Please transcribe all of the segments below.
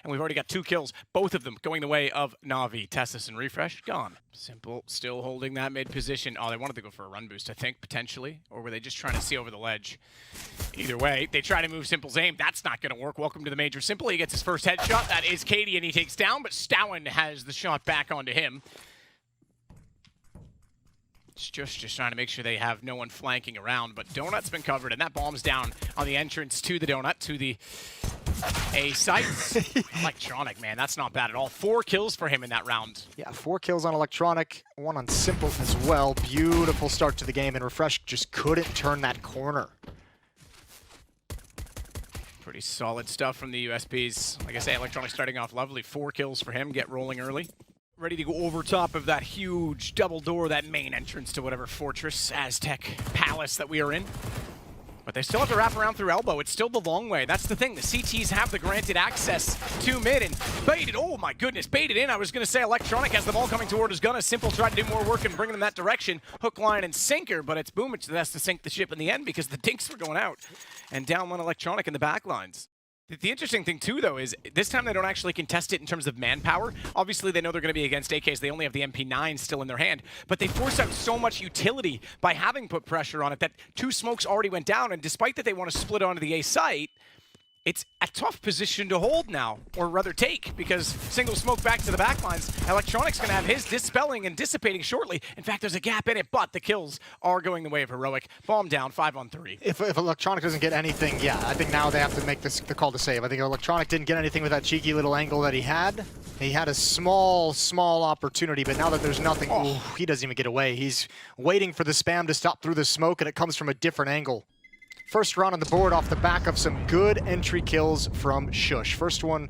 and we've already got 2 kills, both of them going the way of Navi. Testis and Refresh, gone. Simple, still holding that mid position. Oh, they wanted to go for a run boost, I think, potentially. Or were they just trying to see over the ledge? Either way, they try to move Simple's aim. That's not going to work. Welcome to the Major. Simple, he gets his first headshot. That is Katie, and he takes down, but Stowen has the shot back onto him. It's just trying to make sure they have no one flanking around, but Donut's been covered, and that bomb's down on the entrance to the Donut, to the A site. Electronic, man, that's not bad at all. 4 kills for him in that round. Yeah, 4 kills on Electronic, 1 on Simple as well. Beautiful start to the game, and Refresh just couldn't turn that corner. Pretty solid stuff from the USPs. Like I say, Electronic starting off lovely. 4 kills for him, get rolling early. Ready to go over top of that huge double door, that main entrance to whatever fortress, Aztec palace that we are in. But they still have to wrap around through elbow. It's still the long way. That's the thing. The CTs have the granted access to mid and baited. Oh my goodness, baited in. I was going to say Electronic has the ball coming toward his gun. As Simple tried to do more work and bring them in that direction. Hook, line, and sinker, but it's Boomich that has to sink the ship in the end because the dinks were going out. And down one Electronic in the back lines. The interesting thing, too, though, is this time they don't actually contest it in terms of manpower. Obviously, they know they're going to be against AKs. They only have the MP9 still in their hand. But they force out so much utility by having put pressure on it that 2 smokes already went down. And despite that they want to split onto the A site, it's a tough position to hold now, or rather take, because single smoke back to the back lines. Electronic's going to have his dispelling and dissipating shortly. In fact, there's a gap in it, but the kills are going the way of Heroic. Bomb down, 5 on 3. If Electronic doesn't get anything, yeah, I think now they have to make the call to save. I think Electronic didn't get anything with that cheeky little angle that he had. He had a small opportunity, but now that there's nothing, ooh, he doesn't even get away. He's waiting for the spam to stop through the smoke, and it comes from a different angle. First round on the board off the back of some good entry kills from Shush. First one,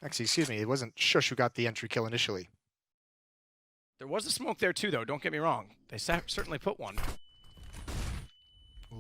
actually, excuse me, it wasn't Shush who got the entry kill initially. There was a smoke there too, though, don't get me wrong. They certainly put one.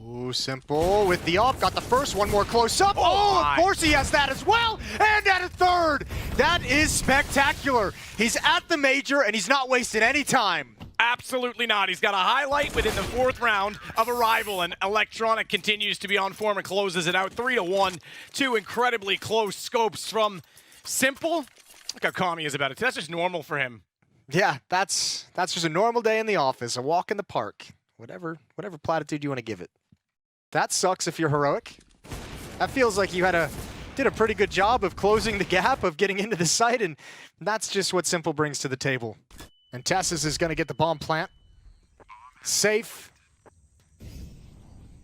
Ooh, Simple with the off, got the first one more close up. Oh, of course he has that as well, and at a third. That is spectacular. He's at the Major, and he's not wasting any time. Absolutely not. He's got a highlight within the 4th round of Arrival, and Electronic continues to be on form and closes it out 3-1. 2 incredibly close scopes from Simple. Look how calm he is about it. That's just normal for him. Yeah, that's just a normal day in the office, a walk in the park, whatever platitude you want to give it. That sucks if you're Heroic. That feels like you did a pretty good job of closing the gap, of getting into the site, and that's just what Simple brings to the table. And Tessis is going to get the bomb plant. Safe.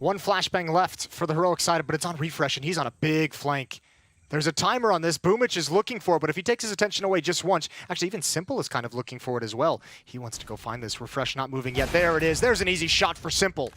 1 flashbang left for the Heroic side, but it's on Refresh, and he's on a big flank. There's a timer on this. Boomich is looking for it, but if he takes his attention away just once, actually even Simple is kind of looking for it as well. He wants to go find this. Refresh not moving yet. There it is. There's an easy shot for Simple.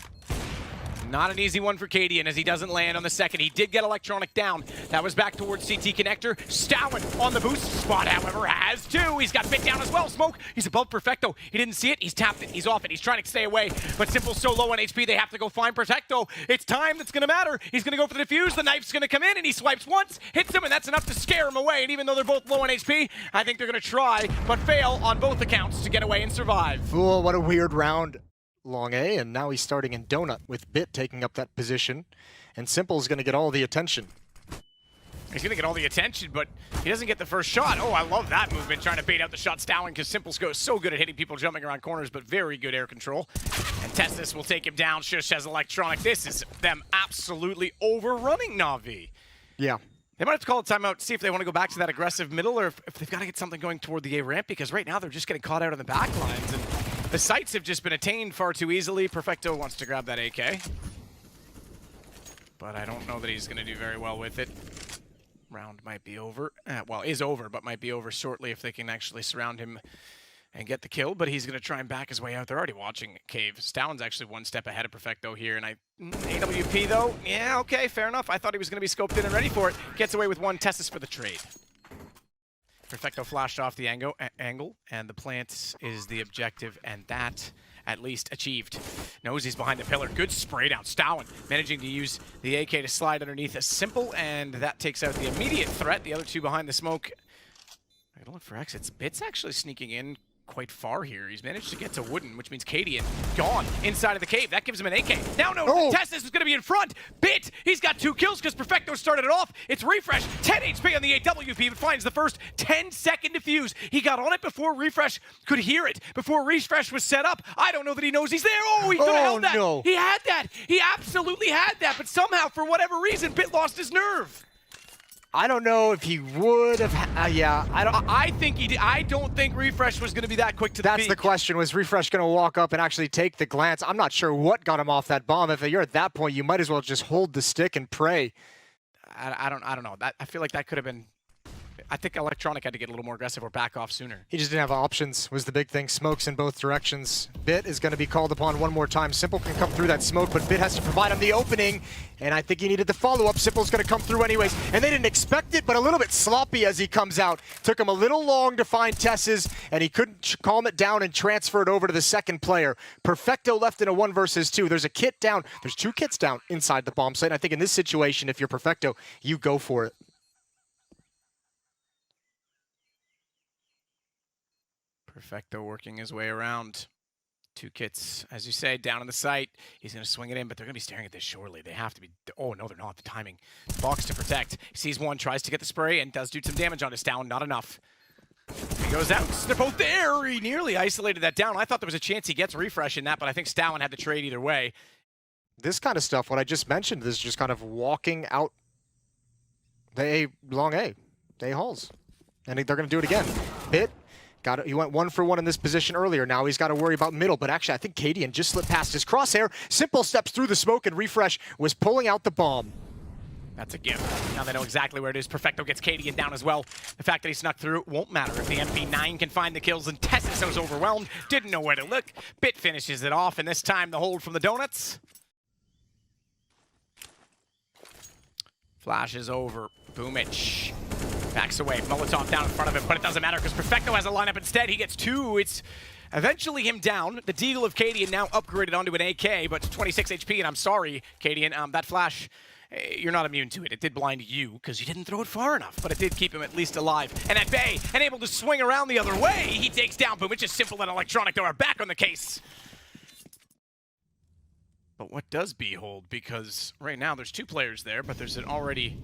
Not an easy one for Cadian as he doesn't land on the second. He did get Electronic down. That was back towards CT connector. Stowen on the boost spot, however, has 2. He's got bit down as well. Smoke, he's above Perfecto. He didn't see it. He's tapped it. He's off it. He's trying to stay away. But Simple's so low on HP, they have to go find Perfecto. It's time that's going to matter. He's going to go for the defuse. The knife's going to come in, and he swipes once, hits him, and that's enough to scare him away. And even though they're both low on HP, I think they're going to try, but fail on both accounts to get away and survive. Oh, what a weird round. Long A, and now he's starting in Donut with Bit taking up that position, and Simple's going to get all the attention. He's going to get all the attention, but he doesn't get the first shot. Oh, I love that movement, trying to bait out the shot Stowen, because Simple's so good at hitting people jumping around corners, but very good air control. And Testis will take him down. Shush has Electronic. This is them absolutely overrunning Navi. Yeah. They might have to call a timeout, see if they want to go back to that aggressive middle, or if they've got to get something going toward the A ramp, because right now they're just getting caught out on the back lines, and the sites have just been attained far too easily. Perfecto wants to grab that AK, but I don't know that he's going to do very well with it. Round might be over. Well, is over, but might be over shortly if they can actually surround him and get the kill, but he's going to try and back his way out. They're already watching Cave. Stowen's actually 1 step ahead of Perfecto here, and AWP, though, yeah, okay, fair enough. I thought he was going to be scoped in and ready for it. Gets away with 1. Testis for the trade. Perfecto flashed off the angle, and the plant is the objective, and that at least achieved. Knows he's behind the pillar. Good spray down. Stowen managing to use the AK to slide underneath a Simple, and that takes out the immediate threat. The other 2 behind the smoke. I gotta look for exits. Bit's actually sneaking in quite far here. He's managed to get to Wooden, which means Cadian gone inside of the cave. That gives him an AK. Now no, Testis is going to be in front. Bit, he's got 2 kills because Perfecto started it off. It's Refresh, 10 HP on the AWP, but finds the first 10-second defuse. He got on it before Refresh could hear it, before Refresh was set up. I don't know that he knows he's there. Oh, he could have held that. No. He had that. He absolutely had that, but somehow, for whatever reason, Bit lost his nerve. I don't know if he would have. Yeah, I think he did. I don't think Refresh was going to be that quick to the peak. That's the question. Was Refresh going to walk up and actually take the glance? I'm not sure what got him off that bomb. If you're at that point, you might as well just hold the stick and pray. I don't know. I feel like that could have been. I think Electronic had to get a little more aggressive or back off sooner. He just didn't have options, was the big thing. Smokes in both directions. Bit is going to be called upon one more time. Simple can come through that smoke, but Bit has to provide him the opening, and I think he needed the follow-up. Simple's going to come through anyways, and they didn't expect it, but a little bit sloppy as he comes out. Took him a little long to find Tess's, and he couldn't calm it down and transfer it over to the second player. Perfecto left in a 1 versus 2. There's a kit down. There's 2 kits down inside the bomb site, and I think in this situation, if you're Perfecto, you go for it. Perfecto working his way around. 2 kits, as you say, down on the site. He's going to swing it in, but they're going to be staring at this surely. They have to be. Oh, no, they're not. The timing. Box to protect. Sees one, tries to get the spray, and does do some damage on his down. Not enough. He goes out. They're both there. He nearly isolated that down. I thought there was a chance he gets Refresh in that, but I think Stalin had the trade either way. This kind of stuff, what I just mentioned, is just kind of walking out the long A halls. And they're going to do it again. Bit. He went 1 for 1 in this position earlier. Now he's got to worry about middle, but actually I think Cadian just slipped past his crosshair. Simple steps through the smoke, and Refresh was pulling out the bomb. That's a gift. Now they know exactly where it is. Perfecto gets Cadian down as well. The fact that he snuck through won't matter if the MP9 can find the kills, and Tessis was overwhelmed, didn't know where to look. Bit finishes it off, and this time the hold from the Donuts. Flashes over. Boomich. Backs away. Molotov down in front of him, but it doesn't matter because Perfecto has a lineup instead. He gets 2. It's eventually him down. The Deagle of Cadian now upgraded onto an AK, but 26 HP, and I'm sorry, Cadian, that flash, you're not immune to it. It did blind you because you didn't throw it far enough, but it did keep him at least alive. And at bay, and able to swing around the other way, he takes down Boomich. It's Simple and Electronic are back on the case. But what does B hold? Because right now there's 2 players there, but there's an already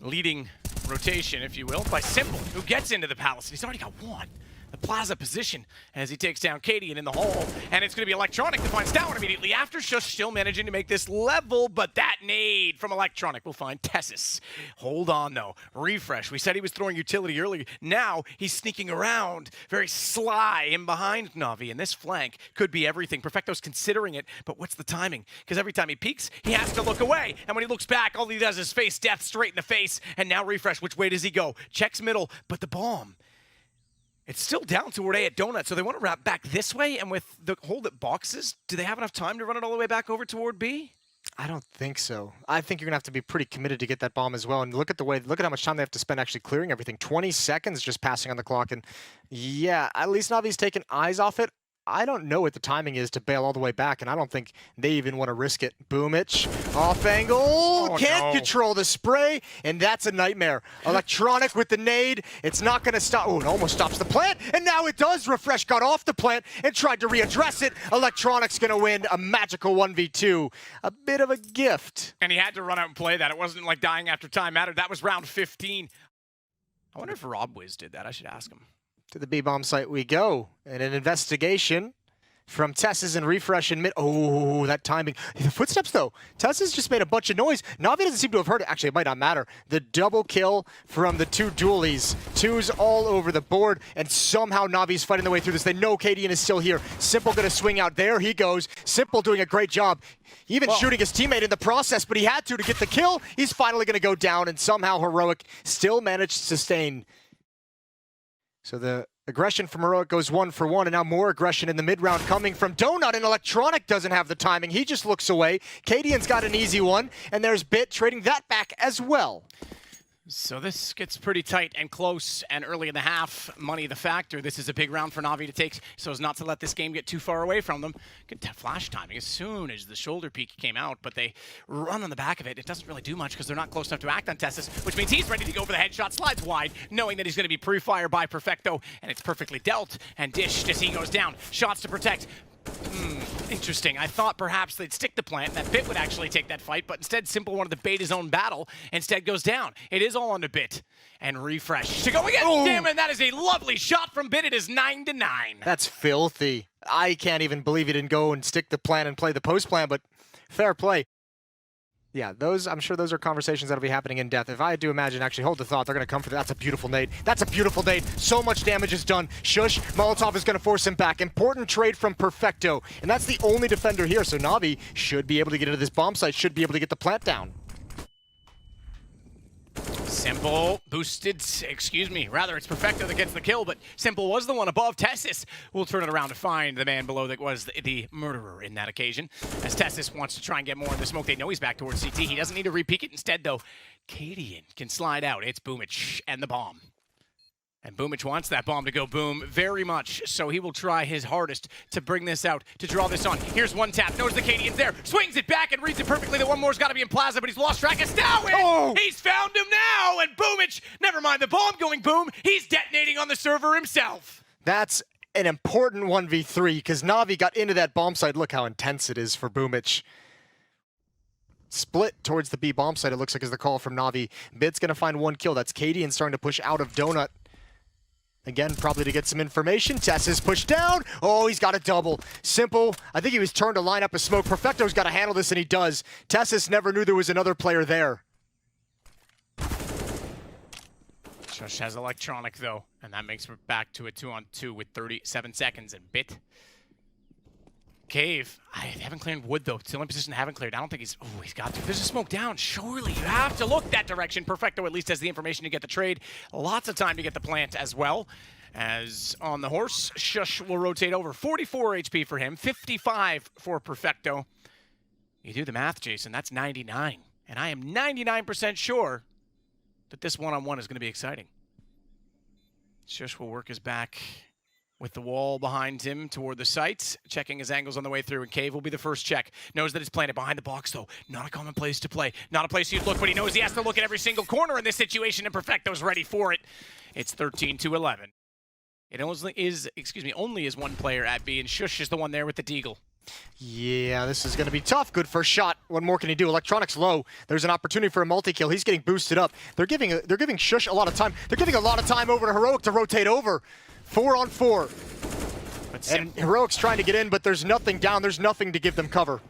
leading rotation, if you will, by Simple, who gets into the Palace. He's already got 1. The Plaza position as he takes down Cadian in the hole, and it's going to be Electronic to find Stalin immediately after. Shush still managing to make this level, but that nade from Electronic will find Tessis. Hold on, though. Refresh. We said he was throwing utility earlier. Now he's sneaking around, very sly in behind NAVI, and this flank could be everything. Perfecto's considering it, but what's the timing? Because every time he peeks, he has to look away, and when he looks back, all he does is face death straight in the face, and now Refresh. Which way does he go? Checks middle, but the bomb. It's still down toward A at Donut, so they want to wrap back this way, and with the hold at boxes, do they have enough time to run it all the way back over toward B? I don't think so. I think you're going to have to be pretty committed to get that bomb as well, and look at how much time they have to spend actually clearing everything. 20 seconds just passing on the clock, and yeah, at least Navi's taken eyes off it. I don't know what the timing is to bail all the way back, and I don't think they even want to risk it. Boomich, off angle, can't control the spray, and that's a nightmare. Electronic with the nade, it's not going to stop. Oh, it almost stops the plant, and now it does. Refresh got off the plant and tried to readdress it. Electronic's going to win a magical 1v2. A bit of a gift. And he had to run out and play that. It wasn't like dying after time mattered. That was round 15. I wonder if Rob Wiz did that. I should ask him. To the B-bomb site we go, and an investigation from Tessis and Refresh in mid. Oh, that timing. The footsteps, though. Tessis just made a bunch of noise. Navi doesn't seem to have heard it. Actually, it might not matter. The double kill from the 2 dualies. 2's all over the board, and somehow Navi's fighting their way through this. They know Cadian is still here. Simple going to swing out. There he goes. Simple doing a great job. Even shooting his teammate in the process, but he had to get the kill. He's finally going to go down, and somehow Heroic still managed to sustain. So the aggression from Heroic goes 1 for 1, and now more aggression in the mid-round coming from Donut, and Electronic doesn't have the timing. He just looks away. Cadian's got an easy one, and there's Bit trading that back as well. So this gets pretty tight and close, and early in the half, money the factor. This is a big round for Navi to take, so as not to let this game get too far away from them. Good flash timing as soon as the shoulder peek came out, but they run on the back of it. It doesn't really do much because they're not close enough to act on Tessus, which means he's ready to go for the headshot, slides wide, knowing that he's going to be pre-fire by Perfecto, and it's perfectly dealt and dished as he goes down. Shots to protect. Interesting. I thought perhaps they'd stick the plant, that Bit would actually take that fight, but instead Simple wanted to bait his own battle, instead goes down. It is all on to Bit. And refresh to go again. Oh. Damn it, that is a lovely shot from Bit. It is 9-9. That's filthy. I can't even believe he didn't go and stick the plant and play the post plan, but fair play. Yeah, I'm sure those are conversations that'll be happening in depth. If I had to imagine, actually, hold the thought, they're going to come for that. That's a beautiful nade. That's a beautiful nade. So much damage is done. Shush, Molotov is going to force him back. Important trade from Perfecto. And that's the only defender here, so Navi should be able to get into this bomb site, should be able to get the plant down. Simple boosted, rather it's Perfecto that gets the kill, but Simple was the one above. Tessus will turn it around to find the man below that was the murderer in that occasion. As Tessus wants to try and get more in the smoke, they know he's back towards CT. He doesn't need to re-peek it. Instead, though, Cadian can slide out. It's Boomich and the bomb. And Boomich wants that bomb to go boom very much, so he will try his hardest to bring this out, to draw this on. Here's one tap, knows the Cadian's there, swings it back and reads it perfectly. The one more's got to be in Plaza, but he's lost track of Stow, and he's found him now! And Boomich, never mind the bomb going boom, he's detonating on the server himself. That's an important 1v3, because Navi got into that bomb site. Look how intense it is for Boomich. Split towards the B bomb site, it looks like, is the call from Navi. Bit's going to find one kill. That's Cadian starting to push out of Donut. Again, probably to get some information. Tess is pushed down. Oh, he's got a double. Simple. I think he was turned to line up a smoke. Perfecto's got to handle this, and he does. Tessus never knew there was another player there. Shush has electronic, though, and that makes it back to a 2-on-2 with 37 seconds. And Bit. Cave. They haven't cleared wood, though. It's the only position they haven't cleared. I don't think he's... Oh, he's got to. There's a smoke down. Surely you have to look that direction. Perfecto at least has the information to get the trade. Lots of time to get the plant as well. As on the horse, Shush will rotate over. 44 HP for him, 55 for Perfecto. You do the math, Jason. That's 99. And I am 99% sure that this one-on-one is going to be exciting. Shush will work his back with the wall behind him toward the site, checking his angles on the way through, and Cave will be the first check. Knows that he's planted behind the box, though. Not a common place to play. Not a place you'd look, but he knows he has to look at every single corner in this situation, and Perfecto's ready for it. It's 13-11. It only is one player at B, and Shush is the one there with the deagle. Yeah, this is going to be tough. Good first shot. What more can he do? Electronic's low. There's an opportunity for a multi-kill. He's getting boosted up. They're giving Shush a lot of time. They're giving a lot of time over to Heroic to rotate over. 4-on-4. And Heroic's trying to get in, but there's nothing down. There's nothing to give them cover.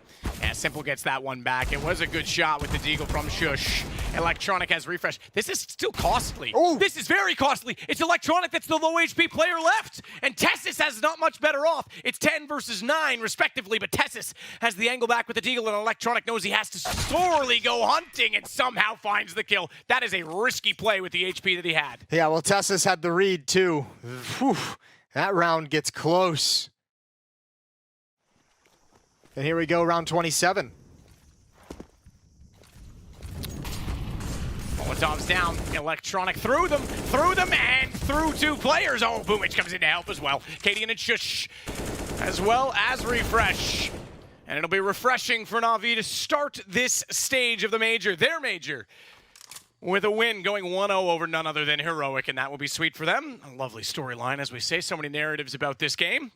Yeah, Simple gets that one back. It was a good shot with the deagle from Shush. Electronic has refresh. This is still costly. Ooh. This is very costly. It's Electronic that's the low HP player left. And Tessus has not much better off. It's 10 versus 9, respectively, but Tessus has the angle back with the deagle, and Electronic knows he has to sorely go hunting and somehow finds the kill. That is a risky play with the HP that he had. Yeah, well, Tessus had the read, too. Whew. That round gets close. And here we go, round 27. Molotov's down. Electronic through them, and through two players. Oh, Boomich comes in to help as well. Cadian and Shush, as well as refresh. And it'll be refreshing for Navi to start this stage of the major, their major, with a win, going 1-0 over none other than Heroic, and that will be sweet for them. A lovely storyline, as we say. So many narratives about this game.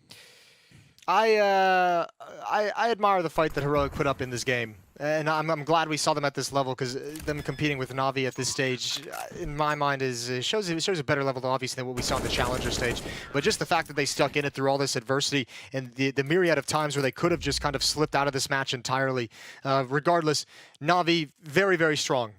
I admire the fight that Heroic put up in this game, and I'm glad we saw them at this level, because them competing with Navi at this stage, in my mind, shows a better level, obviously, than what we saw in the Challenger stage. But just the fact that they stuck in it through all this adversity, and the myriad of times where they could have just kind of slipped out of this match entirely. Regardless, Navi, very, very strong.